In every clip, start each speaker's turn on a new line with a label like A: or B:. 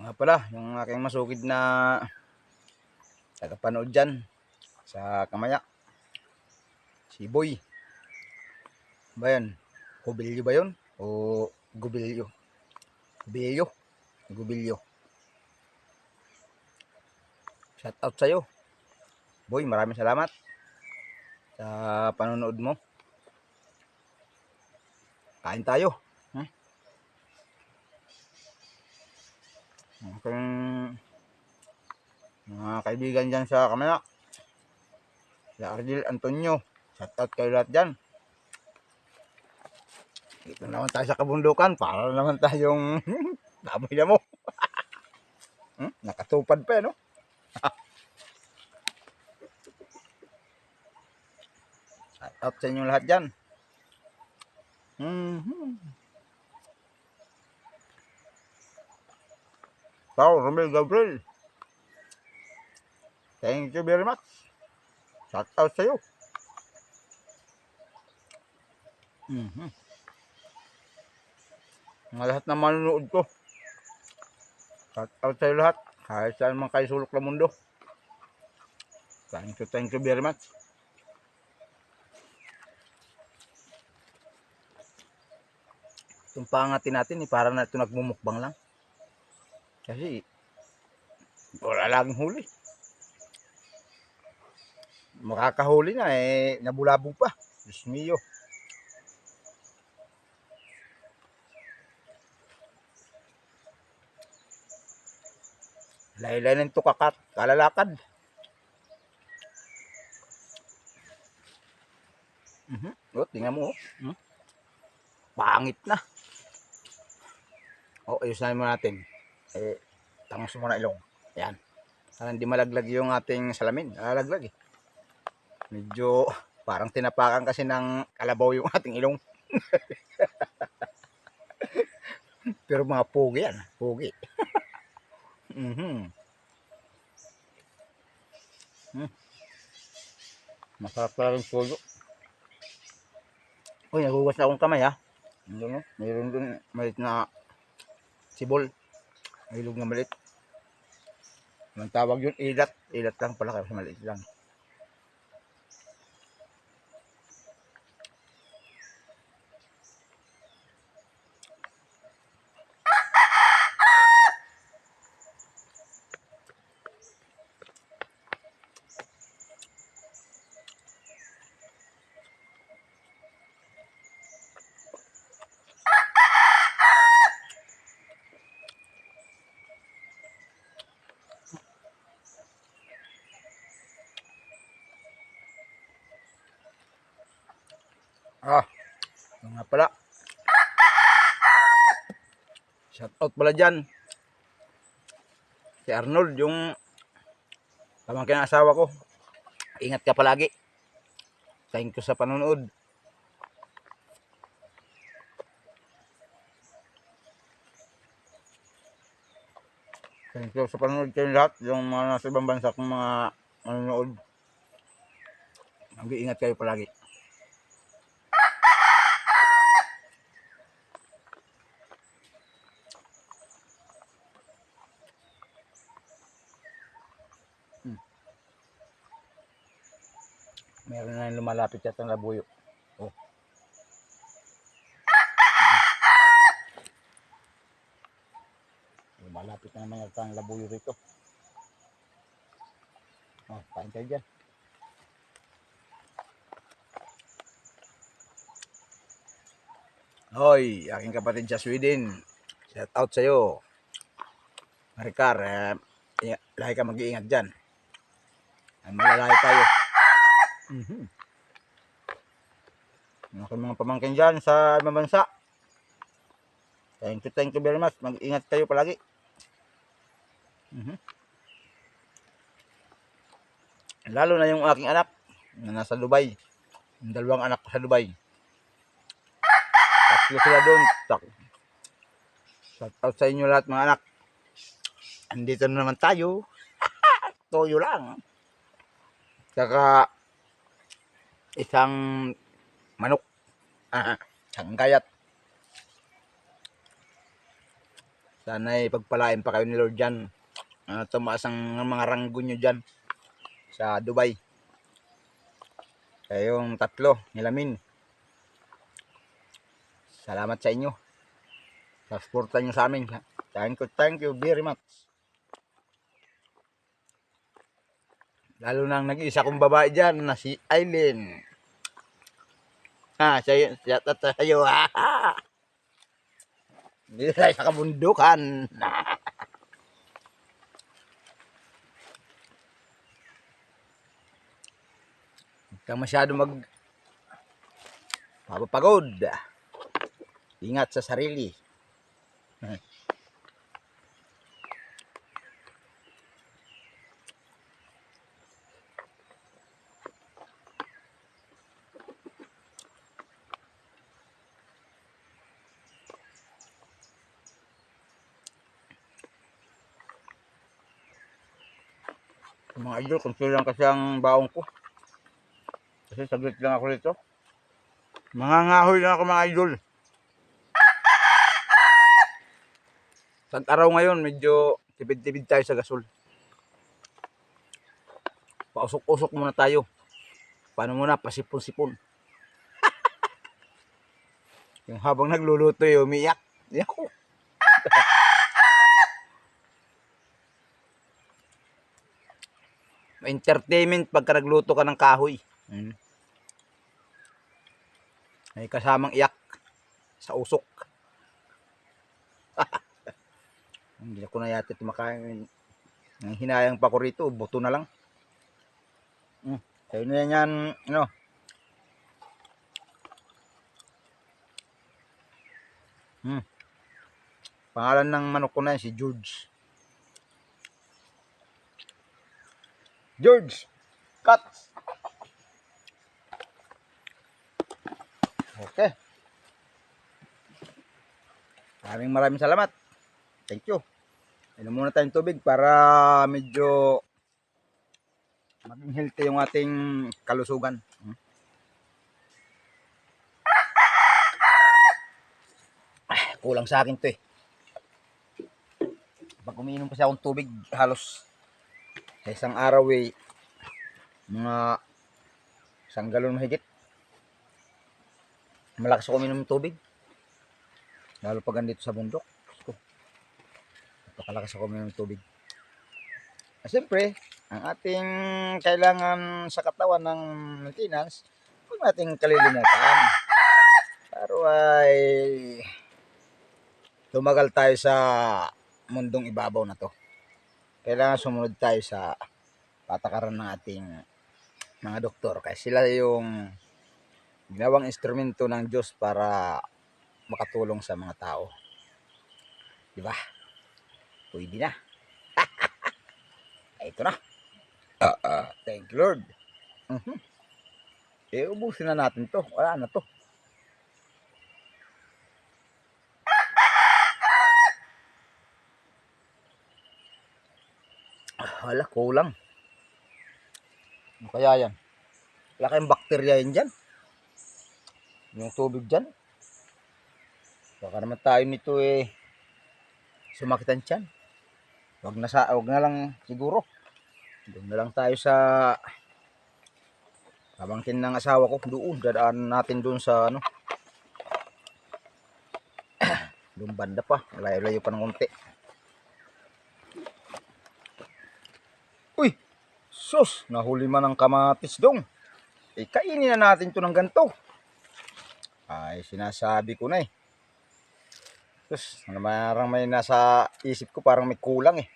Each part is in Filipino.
A: Nga pala, yung aking masukid na tagapanood dyan sa Kamaya, si Boy. Ba yan? Gubilyo ba yun? O Gubilyo? Gubilyo? Gubilyo. Shout out sa'yo. Boy, maraming salamat sa panonood mo. Kain tayo. Aking mga kaibigan dyan sa Kamaya. Si Argel Antonio. Shout out kayo lahat dyan. Dito naman tayo sa kabundukan. Para naman tayong baboy na mo. Nakatupad pa no? Shout out sa inyo lahat dyan. Tao, Romel Gabriel. Thank you very much. Shout out sa'yo. Mga lahat na manunood ko. Shout out sa'yo lahat. Kahit saan man kayo sulok ng mundo. Thank you very much. Itong pangatin natin, para na ito nagmumukbang lang. Kasi, wala laging huli. Makakahuli na, nabulabog pa. Diyos mio. Laylay ng tukakat, kalalakad. Tingnan mo. Pangit na. Ayusin natin. Tangos muna ilong. Ayan. Para hindi malaglag yung ating salamin. Lalaglag eh. Medyo parang tinapakan kasi ng kalabaw yung ating ilong. Pero mga pugi yan. Pugi. Masarap pa rin puyo. Nagugas na akong kamay ha. Mayroon dun malit na sibol. Ilog na malit. Ang tawag yun, ilat. Ilat lang pala kasi maliit lang. Nga pala. Shout out pala dyan. Si Arnold, yung pamangkin ng asawa ko. Ingat ka palagi. Thank you sa panonood. Thank you sa panonood kayo lahat. Yung mga nasa ibang bansa kong mga manonood. Mag-iingat kayo palagi. Meron na yung lumalapit yata ng labuyo. Lumalapit na naman yata ang labuyo rito. Kain tayo dyan. Hoy, aking kapatid sa Sweden. Shout out sa'yo. Maricar, lahi ka mag-iingat dyan. Malalahi tayo. Aking mga pamangkin dyan sa ibang bansa. Thank you very much. Mag-ingat kayo palagi. Lalo na yung aking anak na nasa Dubai. Yung dalawang anak ko sa Dubai. Tatlo sila doon. Shout out sa inyo lahat mga anak. Andito na naman tayo. Toyo lang. Saka isang manok. Isang gayat. Sana'y pagpalain pa kayo ni Lord dyan. Tumaas ang mga ranggo nyo dyan sa Dubai. Kayong tatlo, nilamin. Salamat sa inyo. Sa suporta nyo sa amin. Thank you very much. Lalo nang nag-isa kong babae dyan na si Aileen. Shout out sa'yo. Hindi tayo sa kabundukan. Huwag kang masyado papapagod. Ingat sa sarili. Mga idol, kung lang kasi ang baong ko. Kasi saglit lang ako dito. Mangangahoy lang ako mga idol. Tag-araw ngayon, medyo tipid-tipid tayo sa gasol. Pausok-usok muna tayo. Paano muna? Pasipon-sipon. Yung habang nagluluto yung umiyak. Yako. Entertainment pagka nagluto ka ng kahoy. May kasamang iyak sa usok. Hindi ako na yata makain. Ang hinayang pa ko rito, buto na lang. Sayo na yan, ano. Pangalan ng manok ko na yan, si George. George, cut! Okay. Maraming salamat. Thank you. Inom muna tayong tubig para medyo maging healthy yung ating kalusugan. Kulang sa akin to eh. Pag umiinom kasi akong tubig, halos sa isang araw eh, mga 1 galon mahigit. Malakas ako uminom ng tubig. Lalo pag andito sa bundok. Napakalakas ako uminom ng tubig. Siyempre, ang ating kailangan sa katawan ng maintenance, huwag nating kalilimutan. Pero ay tumagal tayo sa mundong ibabaw na to. Kailangan sumunod tayo sa patakaran ng ating mga doktor. Kasi sila yung ginawang instrumento ng Diyos para makatulong sa mga tao. Diba? Pwede na. Ito na. Thank you, Lord. Ubusin na natin to. Wala na to. Wala, kulang. Ano kaya yan? Wala kayong bakterya yan dyan? Yung tubig dyan? Baka naman tayo nito eh sumakitan tiyan. Wag na lang siguro. Doon na lang tayo sa pamangkin ng asawa ko. Dadaan natin doon sa ano. Doon banda pa. Layo-layo pa ng konti. Uy! Sus! Nahuli man ng kamatis dong. Kainin na natin to ng ganito. Ay, sinasabi ko na eh. Sus, parang may nasa isip ko, parang may kulang eh.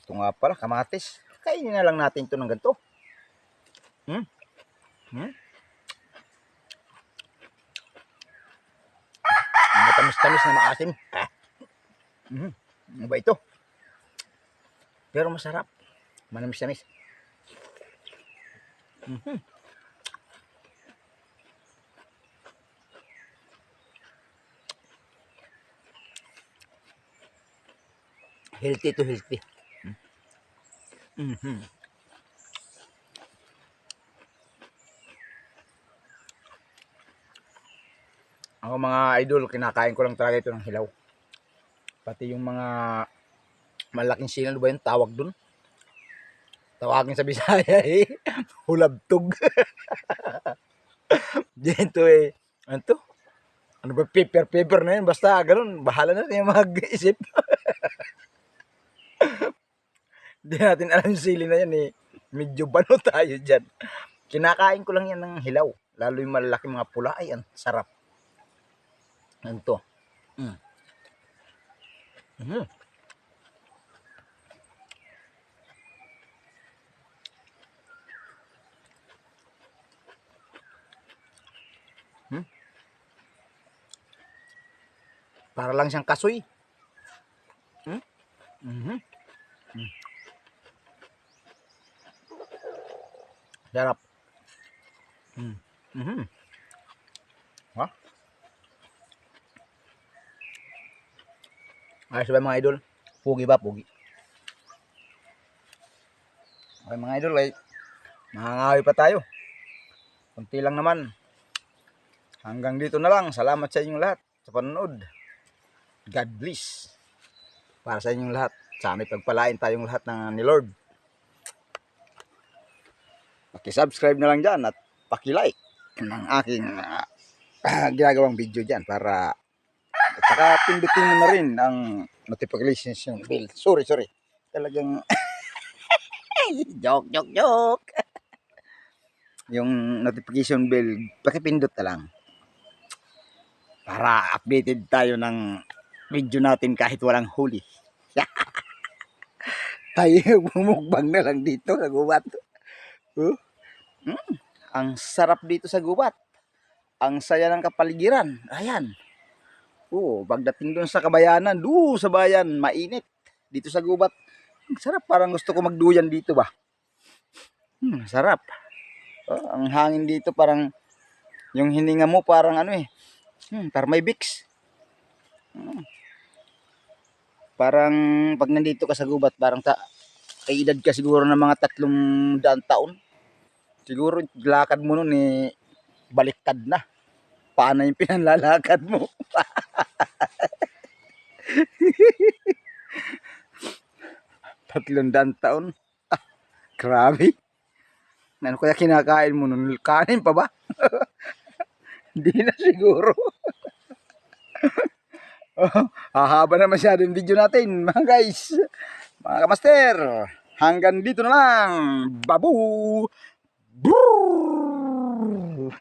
A: Ito nga pala, kamatis. Kainin na lang natin ito ng ganito. Matamis-tamis na maasim. Ano ba ito? Pero masarap. Manamis-tamis. Healthy to healthy. Ako mga idol, kinakain ko lang talaga ito ng hilaw. Pati yung mga malaking sino, ano ba yung tawag dun? Tawagin sa Bisaya eh. Hulabtog. Dito eh. Ano to? Ano ba, paper na yun? Basta ganun, bahala na rin mag-isip. Hindi natin alam yung sili na yan eh. Medyo bano tayo dyan. Kinakain ko lang yan ng hilaw. Lalo yung malaki mga pula. Ay, ang sarap. Ano to? Mm. Mm. Hmm? Para lang siyang kasoy. Hmm? Mm-hmm. Mm. Sarap. Mm. Mm-hmm. Ha? Ayos ba mga idol? Pugi ba? Pugi. Okay mga idol, ay mangangawi pa tayo. Kunti lang naman. Hanggang dito na lang. Salamat sa inyong lahat sa panonood. God bless. Para sa inyong lahat. Sana ipagpalain tayong lahat ni Lord. Paki-subscribe na lang dyan at paki-like ng aking ginagawang video dyan para at saka pindutin mo na rin ang notification bell. Sorry. Talagang joke. Yung notification bell, pakipindot na lang. Para updated tayo ng video natin kahit walang huli. Tayo bumukbang na lang dito sa gubat. Ang sarap dito sa gubat. Ang saya ng kapaligiran. Ayan. Pagdating doon sa kabayanan, sa bayan, mainit. Dito sa gubat, ang sarap. Parang gusto ko magduyan dito ba. Sarap. Ang hangin dito parang, yung hininga mo parang ano eh. Parang may Vicks. Parang pag nandito ka sa gubat, parang kay edad ka siguro ng mga 300 taon. Siguro lakad mo nun eh, baliktad na. Paano yung pinanlalakad mo? Tatlong taon. Grabe. Ano kaya kinakain mo nun? Kanin pa ba? Hindi na siguro. Hahaba na masyado yung video natin, mga guys. Mga kamaster, hanggang dito na lang. Babu! Brrrr!